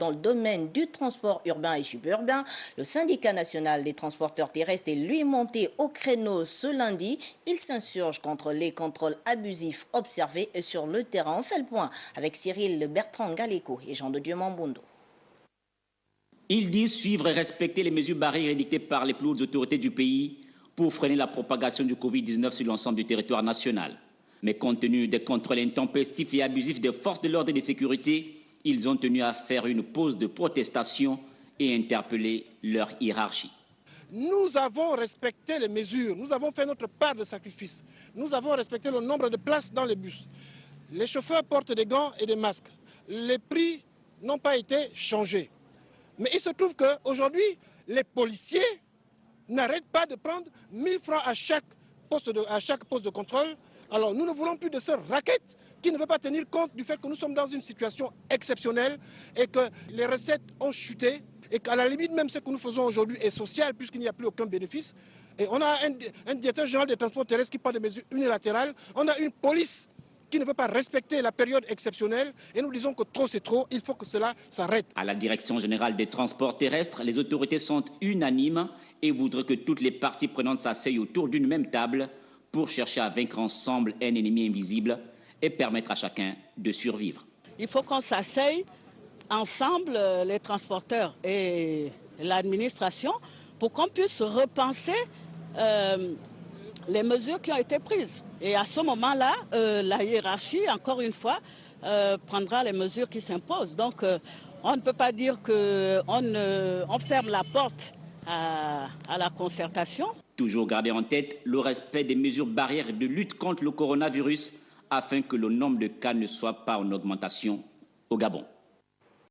Dans le domaine du transport urbain et suburbain, le syndicat national des transporteurs terrestres est lui monté au créneau ce lundi. Il s'insurge contre les contrôles abusifs observés sur le terrain. On fait le point avec Cyril Bertrand Galéco et Jean de Dieu Mambundo. Ils disent suivre et respecter les mesures barrières édictées par les plus hautes autorités du pays pour freiner la propagation du Covid-19 sur l'ensemble du territoire national. Mais compte tenu des contrôles intempestifs et abusifs des forces de l'ordre et de sécurité, ils ont tenu à faire une pause de protestation et interpeller leur hiérarchie. Nous avons respecté les mesures, nous avons fait notre part de sacrifice. Nous avons respecté le nombre de places dans les bus. Les chauffeurs portent des gants et des masques. Les prix n'ont pas été changés. Mais il se trouve qu'aujourd'hui, les policiers n'arrêtent pas de prendre 1000 francs à chaque poste de contrôle. Alors nous ne voulons plus de ce racket qui ne veut pas tenir compte du fait que nous sommes dans une situation exceptionnelle et que les recettes ont chuté et qu'à la limite même ce que nous faisons aujourd'hui est social puisqu'il n'y a plus aucun bénéfice. Et on a un directeur général des transports terrestres qui prend des mesures unilatérales. On a une police qui ne veut pas respecter la période exceptionnelle et nous disons que trop c'est trop, il faut que cela s'arrête. À la Direction générale des transports terrestres, les autorités sont unanimes et voudraient que toutes les parties prenantes s'asseyent autour d'une même table pour chercher à vaincre ensemble un ennemi invisible et permettre à chacun de survivre. Il faut qu'on s'asseye ensemble, les transporteurs et l'administration, pour qu'on puisse repenser les mesures qui ont été prises. Et à ce moment-là, la hiérarchie, encore une fois, prendra les mesures qui s'imposent. Donc, on ne peut pas dire qu'on ferme la porte à la concertation. Toujours garder en tête le respect des mesures barrières de lutte contre le coronavirus afin que le nombre de cas ne soit pas en augmentation au Gabon.